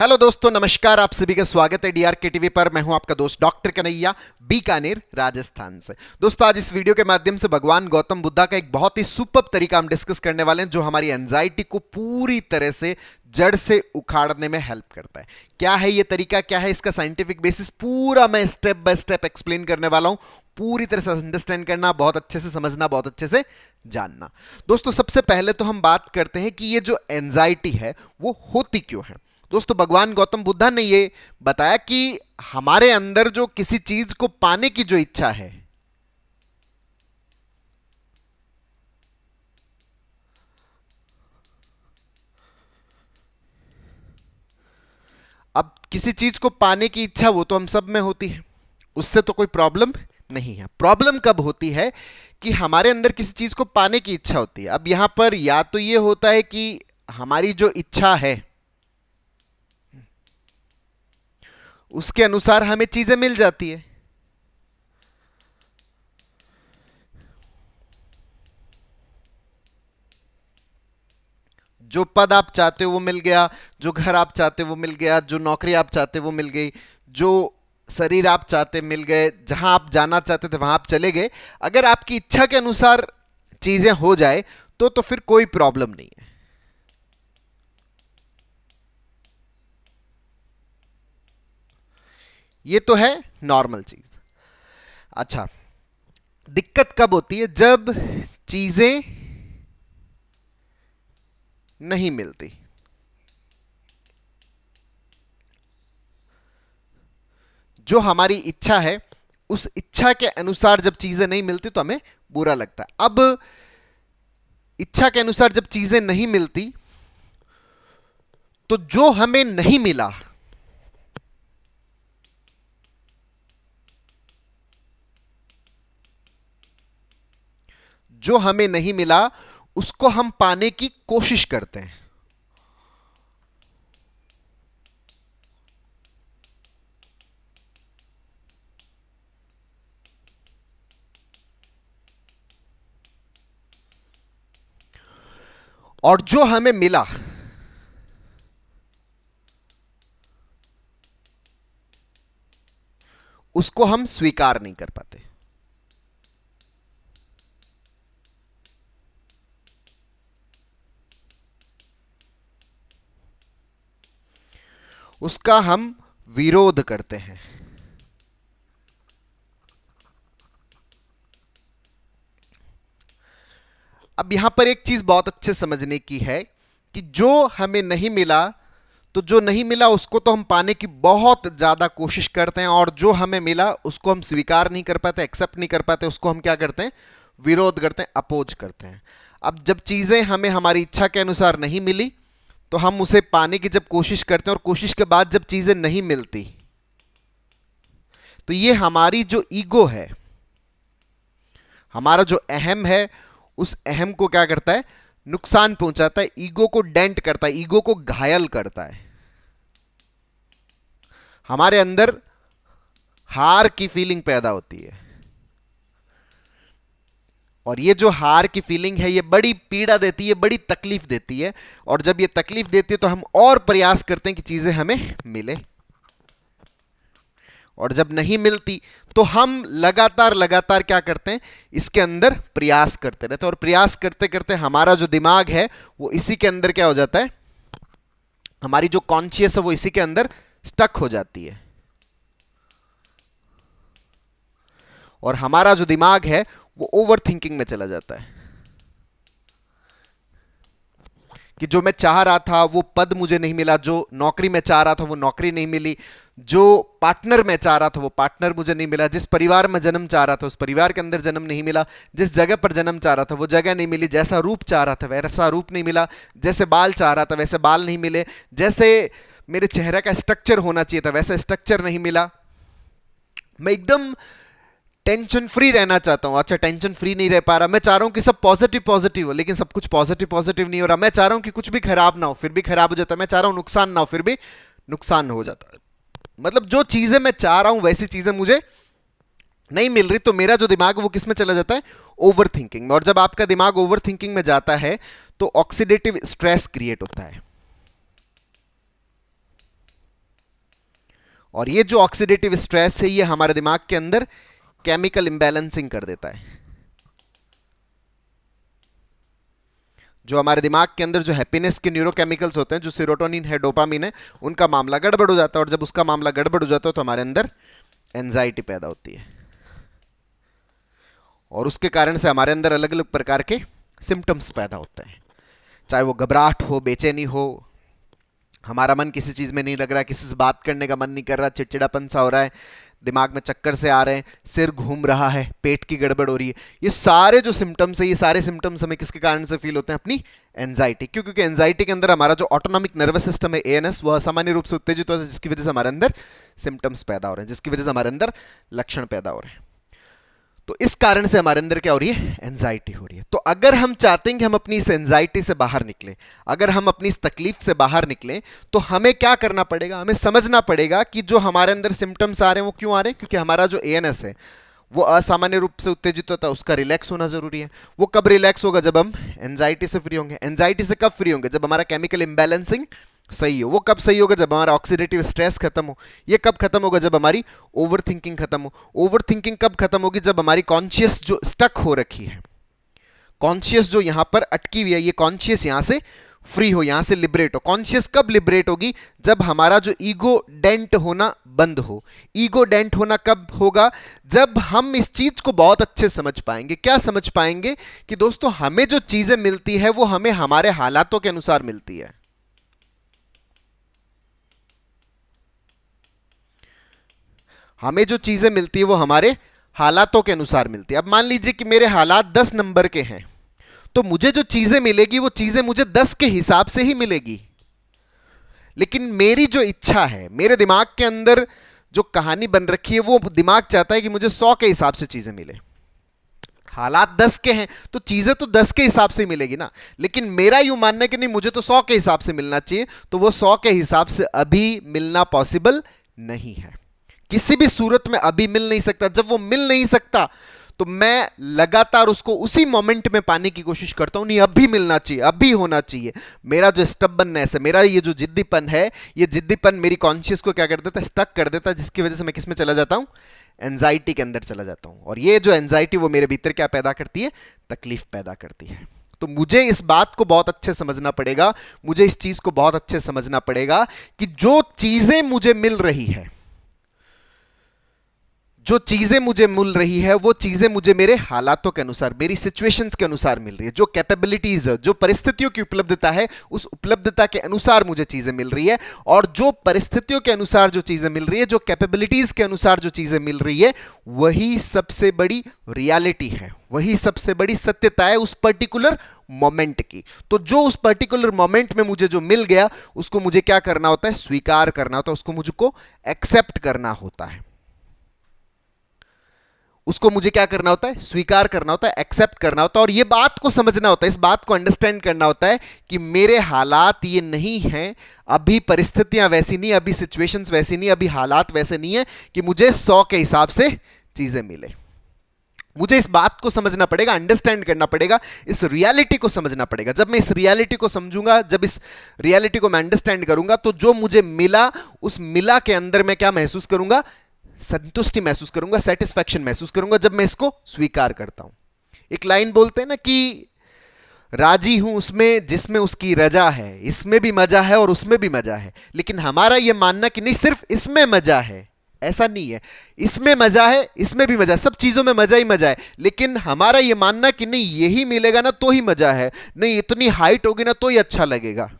Hello दोस्तों, नमस्कार। आप सभी का स्वागत है डीआरके टीवी पर। मैं हूं आपका दोस्त डॉक्टर कन्हैया, बीकानेर, राजस्थान से। दोस्तों, आज इस वीडियो के माध्यम से भगवान गौतम बुद्धा का एक बहुत ही सुपर तरीका हम डिस्कस करने वाले हैं, जो हमारी एंजाइटी को पूरी तरह से जड़ से उखाड़ने में हेल्प करता है। क्या है ये तरीका, क्या है इसका साइंटिफिक बेसिस, पूरा मैं स्टेप बाय स्टेप एक्सप्लेन करने वाला हूं। पूरी तरह से अंडरस्टैंड करना, बहुत अच्छे से समझना, बहुत अच्छे से जानना। दोस्तों, सबसे पहले तो हम बात करते हैं कि ये जो एंजाइटी है वो होती क्यों है। दोस्तों, भगवान गौतम बुद्धा ने ये बताया कि हमारे अंदर जो किसी चीज को पाने की जो इच्छा है, अब किसी चीज को पाने की इच्छा वो तो हम सब में होती है, उससे तो कोई प्रॉब्लम नहीं है। प्रॉब्लम कब होती है कि हमारे अंदर किसी चीज को पाने की इच्छा होती है। अब यहां पर या तो ये होता है कि हमारी जो इच्छा है उसके अनुसार हमें चीजें मिल जाती है। जो पद आप चाहते हो वो मिल गया, जो घर आप चाहते हो वो मिल गया, जो नौकरी आप चाहते हो वो मिल गई, जो शरीर आप चाहते मिल गए, जहां आप जाना चाहते थे वहां आप चले गए। अगर आपकी इच्छा के अनुसार चीजें हो जाए तो फिर कोई प्रॉब्लम नहीं है। ये तो है नॉर्मल चीज। अच्छा, दिक्कत कब होती है? जब चीजें नहीं मिलती। जो हमारी इच्छा है उस इच्छा के अनुसार जब चीजें नहीं मिलती तो हमें बुरा लगता है। अब इच्छा के अनुसार जब चीजें नहीं मिलती तो जो हमें नहीं मिला, जो हमें नहीं मिला उसको हम पाने की कोशिश करते हैं। और जो हमें मिला उसको हम स्वीकार नहीं कर पाते। उसका हम विरोध करते हैं। अब यहां पर एक चीज बहुत अच्छे समझने की है कि जो हमें नहीं मिला, तो जो नहीं मिला उसको तो हम पाने की बहुत ज्यादा कोशिश करते हैं, और जो हमें मिला उसको हम स्वीकार नहीं कर पाते, एक्सेप्ट नहीं कर पाते, उसको हम क्या करते हैं? विरोध करते हैं, अपोज करते हैं। अब जब चीजें हमें हमारी इच्छा के अनुसार नहीं मिली तो हम उसे पाने की जब कोशिश करते हैं, और कोशिश के बाद जब चीजें नहीं मिलती, तो ये हमारी जो ईगो है, हमारा जो अहम है, उस अहम को क्या करता है? नुकसान पहुंचाता है, ईगो को डेंट करता है, ईगो को घायल करता है। हमारे अंदर हार की फीलिंग पैदा होती है, और ये जो हार की फीलिंग है ये बड़ी पीड़ा देती है, बड़ी तकलीफ देती है। और जब ये तकलीफ देती है तो हम और प्रयास करते हैं कि चीजें हमें मिले, और जब नहीं मिलती तो हम लगातार लगातार क्या करते हैं? इसके अंदर प्रयास करते रहते हैं, और प्रयास करते करते हमारा जो दिमाग है वो इसी के अंदर क्या हो जाता है? हमारी जो कॉन्शियस है वो इसी के अंदर स्टक हो जाती है, और हमारा जो दिमाग है वो ओवर थिंकिंग में चला जाता है कि जो मैं चाह रहा था वो पद मुझे नहीं मिला, जो नौकरी में चाह रहा था वो नौकरी नहीं मिली, जो पार्टनर मैं चाह रहा था वो पार्टनर मुझे नहीं मिला, जिस परिवार में जन्म चाह रहा था उस परिवार के अंदर जन्म नहीं मिला, जिस जगह पर जन्म चाह रहा था वो जगह नहीं मिली, जैसा रूप चाह रहा था वैसा रूप नहीं मिला, जैसे बाल चाह रहा था वैसे बाल नहीं मिले, जैसे मेरे चेहरे का स्ट्रक्चर होना चाहिए था वैसा स्ट्रक्चर नहीं मिला। मैं एकदम टेंशन फ्री रहना चाहता हूं। अच्छा, टेंशन फ्री नहीं रह पा रहा। मैं चाह रहा हूं कि सब पॉजिटिव पॉजिटिव हो, लेकिन सब कुछ पॉजिटिव पॉजिटिव नहीं हो रहा। मैं चाह रहा हूं कि कुछ भी खराब ना हो, फिर भी खराब हो जाता है। मैं चाह रहा हूं नुकसान ना हो, फिर भी नुकसान हो जाता है। मतलब जो चीजें मैं चाह रहा हूं वैसी चीजें मुझे नहीं मिल रही, तो मेरा जो दिमाग है वो किस में चला जाता है? ओवर थिंकिंग में। और जब आपका दिमाग ओवर थिंकिंग में जाता है तो ऑक्सीडेटिव स्ट्रेस क्रिएट होता है। और ये जो ऑक्सीडेटिव स्ट्रेस है ये हमारे दिमाग के अंदर केमिकल इंबैलेंसिंग कर देता है। जो हमारे दिमाग के अंदर जो हैप्पीनेस के न्यूरोकेमिकल्स होते हैं, जो सेरोटोनिन है, डोपामिन है, उनका मामला गड़बड़ हो जाता है। और जब उसका मामला गड़बड़ हो जाता है तो हमारे अंदर एंजाइटी पैदा होती है, और उसके कारण से हमारे अंदर अलग अलग प्रकार के सिम्टम्स पैदा होते हैं। चाहे वो घबराहट हो, बेचैनी हो, हमारा मन किसी चीज में नहीं लग रहा, किसी से बात करने का मन नहीं कर रहा, चिड़चिड़ापन सा हो रहा है, दिमाग में चक्कर से आ रहे हैं, सिर घूम रहा है, पेट की गड़बड़ हो रही है, ये सारे जो सिम्टम्स है, ये सारे सिम्टम्स हमें किसके कारण से फील होते हैं? अपनी एंजाइटी। क्यों? क्योंकि एंजाइटी के अंदर हमारा जो ऑटोनॉमिक नर्वस सिस्टम है, एएनएस, वह असामान्य रूप से उत्तेजित होता है, जिसकी वजह से हमारे अंदर सिम्टम्स पैदा हो रहे हैं, जिसकी वजह से हमारे अंदर लक्षण पैदा हो रहे हैं। तो इस कारण से हमारे अंदर क्या हो रही है? एंजाइटी हो रही है। तो अगर हम चाहते हैं कि हम अपनी इस एंजाइटी से बाहर निकलें, अगर हम अपनी इस तकलीफ से बाहर निकलें, तो हमें क्या करना पड़ेगा? हमें समझना पड़ेगा कि जो हमारे अंदर सिम्टम्स आ रहे हैं वो क्यों आ रहे हैं। क्योंकि हमारा जो एएनएस है वो असामान्य रूप से उत्तेजित होता है, उसका रिलैक्स होना जरूरी है। वो कब रिलैक्स होगा? जब हम एंजाइटी से फ्री होंगे। एंजाइटी से कब फ्री होंगे? जब हमारा केमिकल इंबैलेंसिंग सही हो। वो कब सही होगा? जब हमारा ऑक्सीडेटिव स्ट्रेस खत्म हो। ये कब खत्म होगा? जब हमारी ओवर थिंकिंग खत्म हो। ओवर थिंकिंग कब खत्म होगी? जब हमारी कॉन्शियस जो स्टक हो रखी है, कॉन्शियस जो यहां पर अटकी हुई है, ये कॉन्शियस यहां से फ्री हो, यहां से लिबरेट हो। कॉन्शियस कब लिबरेट होगी? जब हमारा जो ईगो डेंट होना बंद हो। ईगो डेंट होना कब होगा? जब हम इस चीज को बहुत अच्छे समझ पाएंगे। क्या समझ पाएंगे? कि दोस्तों, हमें जो चीजें मिलती है वो हमें हमारे हालातों के अनुसार मिलती है। हमें जो चीजें मिलती है वो हमारे हालातों के अनुसार मिलती है। अब मान लीजिए कि मेरे हालात 10 नंबर के हैं, तो मुझे जो चीजें मिलेगी वो चीजें मुझे 10 के हिसाब से ही मिलेगी। लेकिन मेरी जो इच्छा है, मेरे दिमाग के अंदर जो कहानी बन रखी है, वो दिमाग चाहता है कि मुझे 100 के हिसाब से चीजें मिले। हालात 10 के हैं तो चीजें तो 10 के हिसाब से मिलेगी ना। लेकिन मेरा यूं मानना है कि नहीं, मुझे तो 100 के हिसाब से मिलना चाहिए, तो वो 100 के हिसाब से अभी मिलना पॉसिबल नहीं है। किसी भी सूरत में अभी मिल नहीं सकता। जब वो मिल नहीं सकता तो मैं लगातार उसको उसी मोमेंट में पाने की कोशिश करता हूं। नहीं, अभी मिलना चाहिए, अभी होना चाहिए। मेरा जो स्टबनेस है, मेरा ये जो जिद्दीपन है, ये जिद्दीपन मेरी कॉन्शियस को क्या कर देता है? स्टक कर देता है, जिसकी वजह से मैं किस में चला जाता हूं? एंजाइटी के अंदर चला जाता हूं। और ये जो एंजाइटी वो मेरे भीतर क्या पैदा करती है? तकलीफ पैदा करती है। तो मुझे इस बात को बहुत अच्छे समझना पड़ेगा, मुझे इस चीज को बहुत अच्छे समझना पड़ेगा कि जो चीजें मुझे मिल रही है, जो चीजें मुझे मिल रही है, वो चीजें मुझे मेरे हालातों के अनुसार, मेरी सिचुएशंस के अनुसार मिल रही है। जो कैपेबिलिटीज है, जो परिस्थितियों की उपलब्धता है, उस उपलब्धता के अनुसार मुझे चीजें मिल रही है। और जो परिस्थितियों के अनुसार जो चीजें मिल रही है, जो कैपेबिलिटीज के अनुसार जो चीजें मिल रही है, वही सबसे बड़ी रियलिटी है, वही सबसे बड़ी सत्यता है उस पर्टिकुलर मोमेंट की। तो जो उस पर्टिकुलर मोमेंट में मुझे जो मिल गया, उसको मुझे क्या करना होता है? स्वीकार करना होता है, उसको मुझको एक्सेप्ट करना होता है। उसको मुझे क्या करना होता है? स्वीकार करना होता है, एक्सेप्ट करना होता है। और ये बात को समझना होता है, इस बात को अंडरस्टैंड करना होता है कि मेरे हालात ये नहीं हैं, अभी परिस्थितियां वैसी नहीं, अभी सिचुएशंस वैसी नहीं, अभी हालात वैसे नहीं है कि मुझे 100 के हिसाब से चीजें मिले। मुझे इस बात को समझना पड़ेगा, अंडरस्टैंड करना पड़ेगा, इस रियलिटी को समझना पड़ेगा। जब मैं इस रियलिटी को समझूंगा, जब इस रियलिटी को मैं अंडरस्टैंड करूंगा, तो जो मुझे मिला, उस मिला के अंदर मैं क्या महसूस करूंगा? संतुष्टि महसूस करूंगा, सेटिस्फैक्शन महसूस करूंगा, जब मैं इसको स्वीकार करता हूं। एक लाइन बोलते हैं ना कि राजी हूं उसमें जिसमें उसकी रजा है, इसमें भी मजा है और उसमें भी मजा है। लेकिन हमारा यह मानना कि नहीं, सिर्फ इसमें मजा है, ऐसा नहीं है। इसमें मजा है, इसमें भी मजा है, सब चीजों में मजा ही मजा है। लेकिन हमारा यह मानना कि नहीं, यही मिलेगा ना तो ही मजा है, नहीं इतनी हाइट होगी ना तो ही अच्छा लगेगा,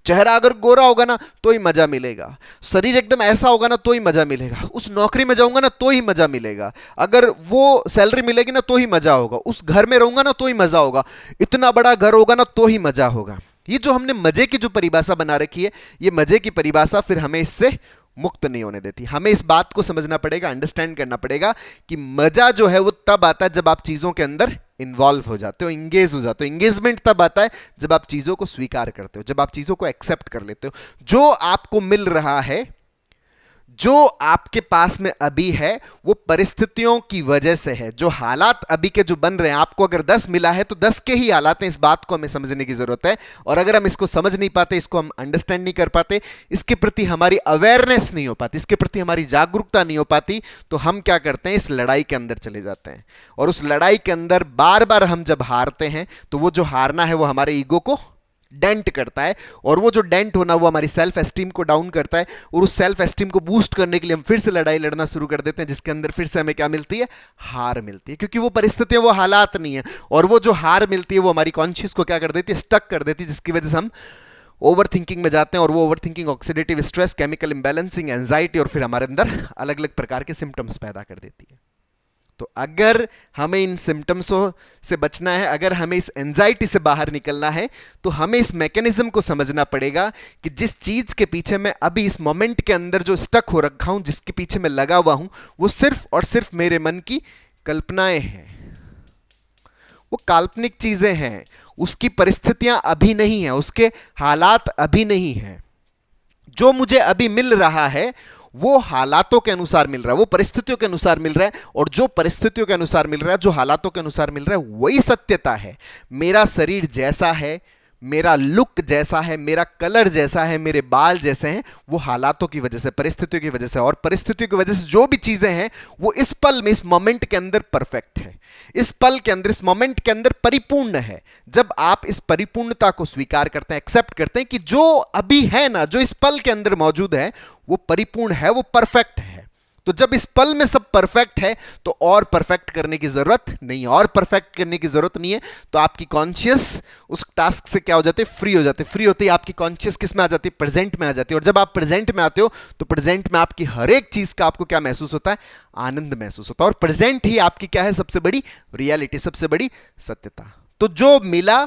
चेहरा अगर गोरा होगा ना तो ही मजा मिलेगा, शरीर एकदम ऐसा होगा ना तो ही मजा मिलेगा, उस नौकरी में जाऊंगा ना तो ही मजा मिलेगा, अगर वो सैलरी मिलेगी ना तो ही मजा होगा, उस घर में रहूंगा ना तो ही मजा होगा, इतना बड़ा घर होगा ना तो ही मजा होगा। ये जो हमने मजे की जो परिभाषा बना रखी है, ये मजे की परिभाषा फिर हमें इससे मुक्त नहीं होने देती। हमें इस बात को समझना पड़ेगा, अंडरस्टैंड करना पड़ेगा कि मजा जो है वो तब आता है जब आप चीजों के अंदर इन्वॉल्व हो जाते हो, इंगेज हो जाते हो। इंगेजमेंट तब आता है जब आप चीजों को स्वीकार करते हो, जब आप चीजों को एक्सेप्ट कर लेते हो। जो आपको मिल रहा है, जो आपके पास में अभी है वो परिस्थितियों की वजह से है। जो हालात अभी के जो बन रहे हैं, आपको अगर 10 मिला है तो 10 के ही हालात हैं। इस बात को हमें समझने की जरूरत है। और अगर हम इसको समझ नहीं पाते, इसको हम अंडरस्टैंड नहीं कर पाते, इसके प्रति हमारी अवेयरनेस नहीं हो पाती, इसके प्रति हमारी जागरूकता नहीं हो पाती, तो हम क्या करते हैं, इस लड़ाई के अंदर चले जाते हैं। और उस लड़ाई के अंदर बार बार हम जब हारते हैं तो वो जो हारना है वो हमारे ईगो को डेंट करता है, और वो जो डेंट होना वो हमारी सेल्फ एस्टीम को डाउन करता है। और उस सेल्फ एस्टीम को बूस्ट करने के लिए हम फिर से लड़ाई लड़ना शुरू कर देते हैं, जिसके अंदर फिर से हमें क्या मिलती है, हार मिलती है। क्योंकि वो परिस्थितियां, वो हालात नहीं है। और वो जो हार मिलती है वो हमारी कॉन्शियस को क्या कर देती है, स्टक कर देती है, जिसकी वजह से हम ओवर थिंकिंग में जाते हैं। और वो over thinking oxidative stress, chemical imbalancing, anxiety और फिर हमारे अंदर अलग अलग प्रकार के सिम्टम्स पैदा कर देती है। तो अगर हमें इन सिम्टम्सों से बचना है, अगर हमें इस एंजाइटी से बाहर निकलना है, तो हमें इस मैकेनिज्म को समझना पड़ेगा कि जिस चीज के पीछे मैं अभी इस मोमेंट के अंदर जो स्टक हो रखा हूं, जिसके पीछे मैं लगा हुआ हूं, वो सिर्फ और सिर्फ मेरे मन की कल्पनाएं हैं, वो काल्पनिक चीजें हैं। उसकी परिस्थितियां अभी नहीं है, उसके हालात अभी नहीं है। जो मुझे अभी मिल रहा है वो हालातों के अनुसार मिल रहा है, वो परिस्थितियों के अनुसार मिल रहा है। और जो परिस्थितियों के अनुसार मिल रहा है, जो हालातों के अनुसार मिल रहा है, वही सत्यता है। मेरा शरीर जैसा है, मेरा लुक जैसा है, मेरा कलर जैसा है, मेरे बाल जैसे हैं, वो हालातों की वजह से, परिस्थितियों की वजह से। और परिस्थितियों की वजह से जो भी चीजें हैं वो इस पल में, इस मोमेंट के अंदर परफेक्ट है, इस पल के अंदर, इस मोमेंट के अंदर परिपूर्ण है। जब आप इस परिपूर्णता को स्वीकार करते हैं, एक्सेप्ट करते हैं कि जो अभी है ना, जो इस पल के अंदर मौजूद है, वो परिपूर्ण है, वो परफेक्ट है। तो जब इस पल में सब परफेक्ट है तो और परफेक्ट करने की जरूरत नहीं है, और परफेक्ट करने की जरूरत नहीं है। तो आपकी कॉन्शियस उस टास्क से क्या हो जाती है, फ्री हो जाती है। फ्री होती है आपकी कॉन्शियस किस में आ जाती है, प्रेजेंट में आ जाती है। और जब आप प्रेजेंट में आते हो तो प्रेजेंट में आपकी हर एक चीज का आपको क्या महसूस होता है, आनंद महसूस होता है। और प्रेजेंट ही आपकी क्या है, सबसे बड़ी रियलिटी, सबसे बड़ी सत्यता। तो जो मिला,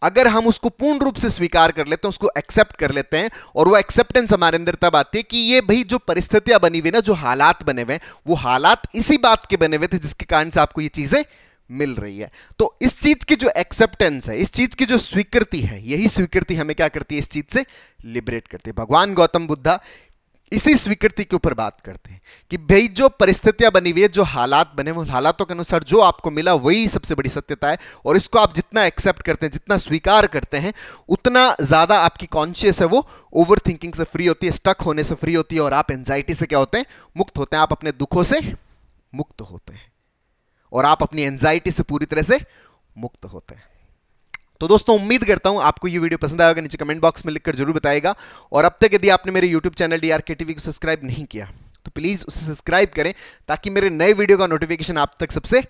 अगर हम उसको पूर्ण रूप से स्वीकार कर लेते हैं, उसको एक्सेप्ट कर लेते हैं, और वो एक्सेप्टेंस हमारे अंदर तब आती है कि ये भाई जो परिस्थितियां बनी हुई ना, जो हालात बने हुए हैं, वो हालात इसी बात के बने हुए थे जिसके कारण से आपको ये चीजें मिल रही है। तो इस चीज की जो एक्सेप्टेंस है, इस चीज की जो स्वीकृति है, यही स्वीकृति हमें क्या करती है, इस चीज से लिबरेट करती है। भगवान गौतम बुद्धा इसी स्वीकृति के ऊपर बात करते हैं कि भाई जो परिस्थितियां बनी हुई है, जो हालात बने, वो हालातों के अनुसार जो आपको मिला वही सबसे बड़ी सत्यता है। और इसको आप जितना एक्सेप्ट करते हैं, जितना स्वीकार करते हैं, उतना ज्यादा आपकी कॉन्शियस है वो ओवर थिंकिंग से फ्री होती है, स्टक होने से फ्री होती है, और आप एंजाइटी से क्या होते हैं, मुक्त होते हैं। आप अपने दुखों से मुक्त होते हैं, और आप अपनी एंजाइटी से पूरी तरह से मुक्त होते हैं। तो दोस्तों, उम्मीद करता हूं आपको ये वीडियो पसंद आएगा। नीचे कमेंट बॉक्स में लिखकर जरूर बताएगा। और अब तक यदि आपने मेरे यूट्यूब चैनल DRK TV को सब्सक्राइब नहीं किया तो प्लीज उसे सब्सक्राइब करें, ताकि मेरे नए वीडियो का नोटिफिकेशन आप तक सबसे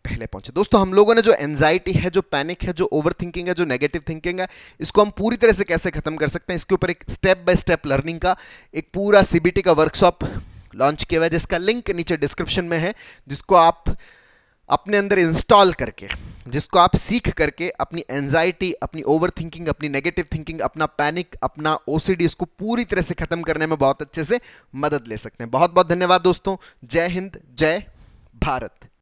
पहले पहुंचे। दोस्तों, हम लोगों ने जो एंजाइटी है, जो पैनिक है, जो ओवर थिंकिंग है, जो नेगेटिव थिंकिंग है, इसको हम पूरी तरह से कैसे खत्म कर सकते हैं, इसके ऊपर एक स्टेप बाय स्टेप लर्निंग का एक पूरा CBT का वर्कशॉप लॉन्च किया हुआ है, जिसका लिंक नीचे डिस्क्रिप्शन में है, जिसको आप अपने अंदर इंस्टॉल करके, जिसको आप सीख करके अपनी एंजाइटी, अपनी ओवर थिंकिंग, अपनी नेगेटिव थिंकिंग, अपना पैनिक, अपना OCD, इसको पूरी तरह से खत्म करने में बहुत अच्छे से मदद ले सकते हैं। बहुत बहुत धन्यवाद दोस्तों। जय हिंद, जय भारत।